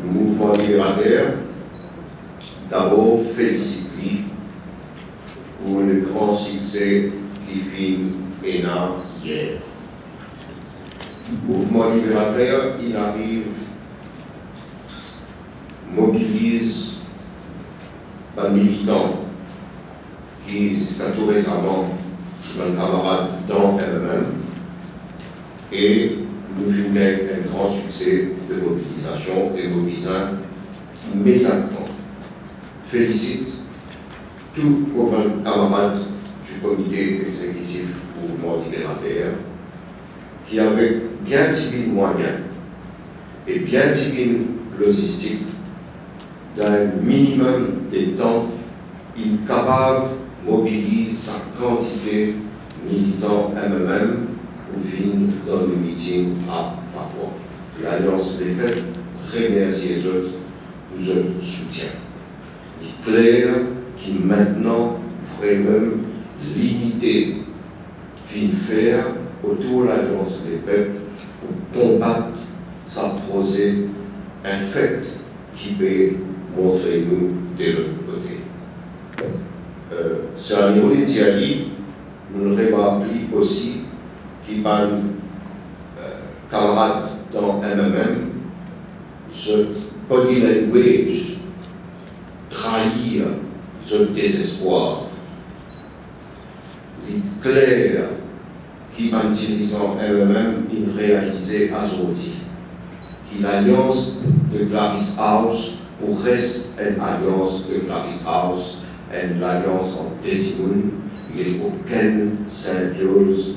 le mouvement libérateur, d'abord félicite pour le grand succès qui vient hier. Le mouvement libérateur, il arrive, mobilise les militants qui, jusqu'à tout récemment, sont camarades dans eux-mêmes, et nous vivons un grand succès de mobilisation et mobilisant immédiatement. Félicite tous les camarades du comité exécutif du mouvement libérateur qui, avec bien des moyens et bien des logistiques, d'un minimum de temps, il est capable de mobiliser sa quantité de militants eux-mêmes pour venir dans le meeting à Fapouan. L'Alliance des peuples remercie les autres pour leur soutien. Il est clair qu'il maintenant vraiment l'unité vient faire autour de l'Alliance des peuples pour combattre sa projet, un fait qui peut montrer nous de l'autre côté. Sur un niveau d'Italie, nous remarquons aussi qu'il y a camarades dans MMM, ce body language trahir ce désespoir. Il est clair qu'en utilisant MMM, il réalisait aujourd'hui que l'alliance de Clarice House pour reste une alliance de Clarice House, une alliance en Tétimoun, mais aucune symbiose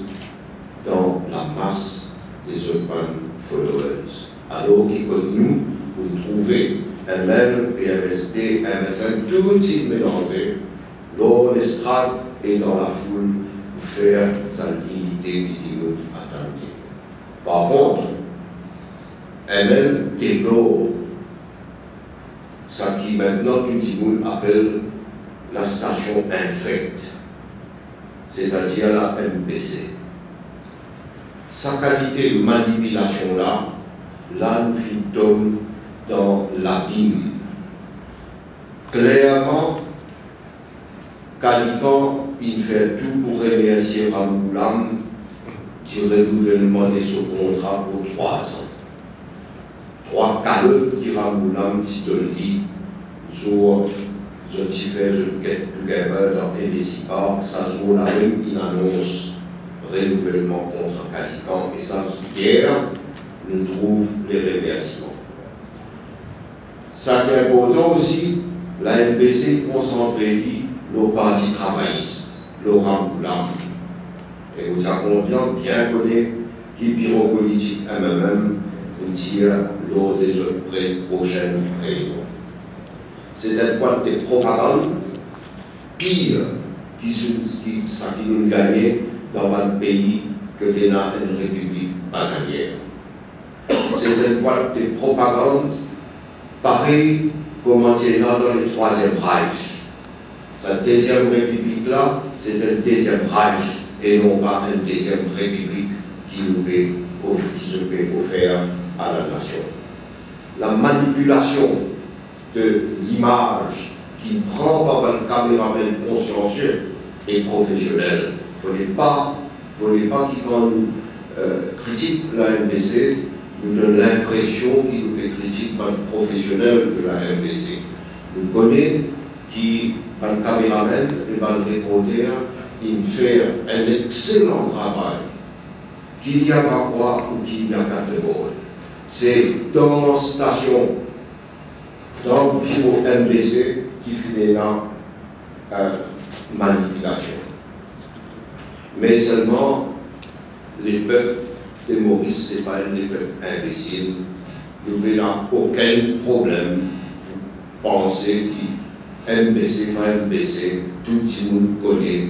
dans la masse des urban followers. Alors qu'il nous, vous trouvez ML, PMSD, MSN, tout est mélangé, lors l'estrade et dans la foule pour faire sa dignité Tétimoun attendue. Par contre, ML déplore ce qui maintenant tout le monde appelle la station infecte, c'est-à-dire la MBC. Sa qualité de manipulation là nous tombe dans l'abîme. Clairement, Calican, il fait tout pour remercier Ramboulam du renouvellement de ce contrat pour 3 ans. 3 calottes qui Ramboulam dit de lui sur je fais je get together dans NDC Park, ça joue la même une annonce renouvellement contre Calican et ça hier nous trouve les remerciements. Ça qui est important aussi, la MBC concentrée le parti travailliste, le Ramboulam. Et nous avons bien connu qui bureau politique MMM nous tire lors des prochaines réunions. C'est un point de propagande pire qui nous gagne dans un pays que c'est une république bananière. C'est un point de propagande pareil comme on tient dans le 3e Reich. Cette 2e république-là, c'est un 2e Reich et non pas une 2e république qui se peut offrir à la nation. La manipulation de l'image qui prend par un caméraman consciencieux et professionnel. Il ne faudrait pas qu'il, quand nous critique la MBC, nous donne l'impression qu'il nous critique par un professionnel de la MBC. Nous connaissons qui, par un caméraman et par un reporter, il fait un excellent travail. Qu'il y a quoi ou qu'il y a 4 bords. C'est dans la station, dans le bureau MBC qui fait la manipulation. Mais seulement les peuples de Maurice, ce n'est pas les peuples imbéciles. Nous n'avons aucun problème pour penser que MBC, pas MBC, tout le monde connaît.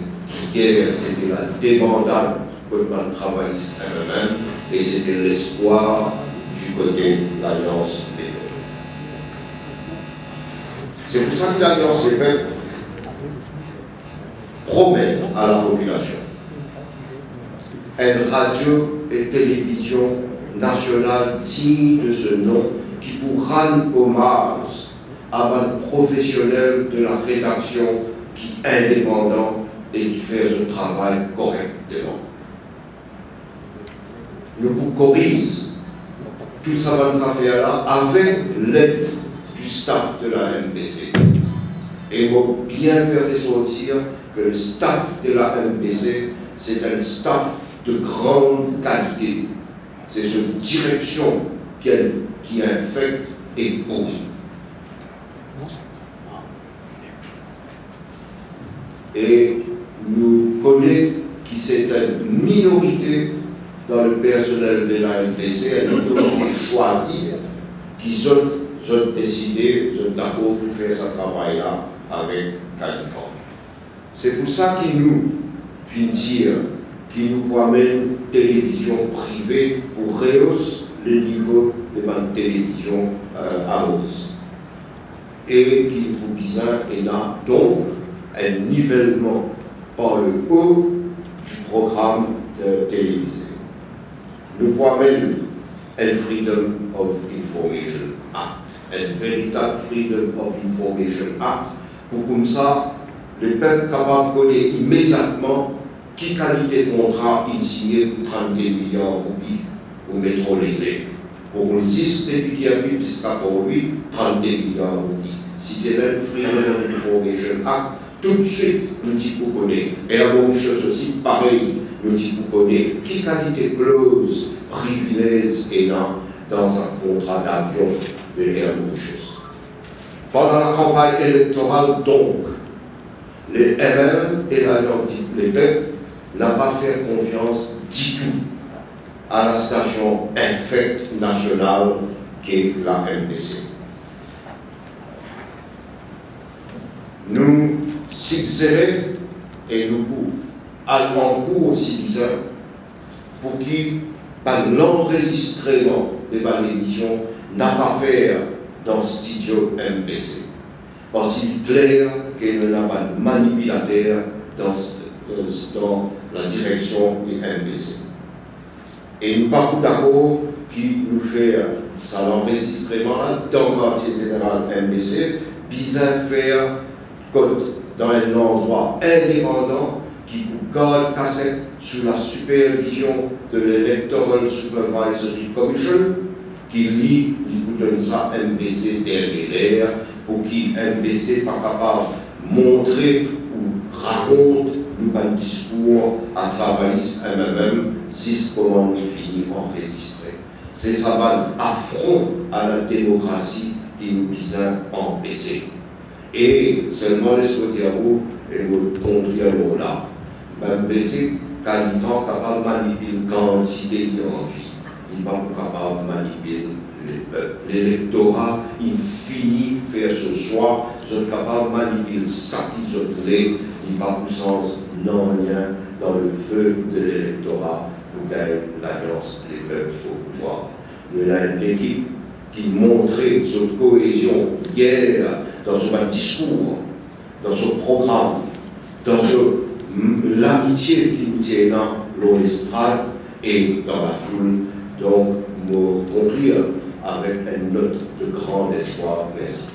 Hier, c'était la débandade du travailliste eux-mêmes et c'était l'espoir du côté de l'Alliance des peuples. C'est pour ça que l'Alliance des peuples promet à la population une radio et télévision nationale digne de ce nom qui pour rendre hommage à un professionnel de la rédaction qui est indépendant et qui fait ce travail correctement. Nous vous corrigeons toute cette affaire-là avec l'aide du staff de la MBC. Et il faut bien faire ressortir que le staff de la MBC, c'est un staff de grande qualité. C'est cette direction qui infecte et pourrit. Et nous connaissons que c'est une minorité dans le personnel de la MBC, une minorité choisie, qui ont décidé, sont d'accord pour faire ce travail-là avec Calican. C'est pour ça qu'il nous finit, qu'il nous amène télévision privée pour rehausser le niveau de la télévision à Maurice. Et qu'il faut bien, et là, donc, un nivellement par le haut du programme télévisé. Nous amène un Freedom of Information Act, un véritable Freedom of Information Act, pour comme ça, le peuple capable de connaître immédiatement qui qualité de contrat il signé pour 32 milliards de roupies pour métroliser. Pour le 6 depuis qu'il y a eu jusqu'à pour lui, 32 milliards de roupies. Si c'est le Freedom of Information Act, tout de suite, nous disons qu'on connaît. Et la Mauritius aussi, pareil, nous disons qu'on connaît qui qualité de clause privilège est dans un contrat d'avion de l'Air Mauritius. Pendant la campagne électorale, donc, les ML et les peuples n'ont pas fait confiance du tout à la station infecte nationale qu'est la MBC. Nous suggérons et nous allons en cours aussi bizarre pour qu'il par l'enregistrement de l'émission n'a pas fait dans le studio MBC. Parce qu'il est clair qu'il n'y a pas de manipulateur dans la direction du MBC. Et nous ne sommes pas d'accord qui nous fait ça l'enregistrement dans le quartier général MBC, bizarre faire dans un endroit indépendant qui garde cassette sous la supervision de l'Electoral Supervisory Commission, qui lit, il vous donne ça MBC derrière pour qu'il MBC pas capable de montrer ou raconte nous un discours à travailler MMM si comment nous finit enregistré. C'est ça un affront à la démocratie qui nous vise empêcher. Et seulement les soutiens-vous et le contre là, MBC quand il est capable de manipuler la quantité d'envie, il n'est pas capable de manipuler les peuples. L'électorat, il finit de faire ce soir, ils sont capables de manipuler ça qu'ils ont donné, il n'est pas au sens non rien dans le feu de l'électorat pour gagner l'alliance des peuples au pouvoir. Nous avons une équipe qui montrait cette cohésion hier dans son discours, dans son programme, dans l'amitié qui nous tient dans l'estrade et dans la foule. Donc, nous conclure avec une note de grand espoir. Merci.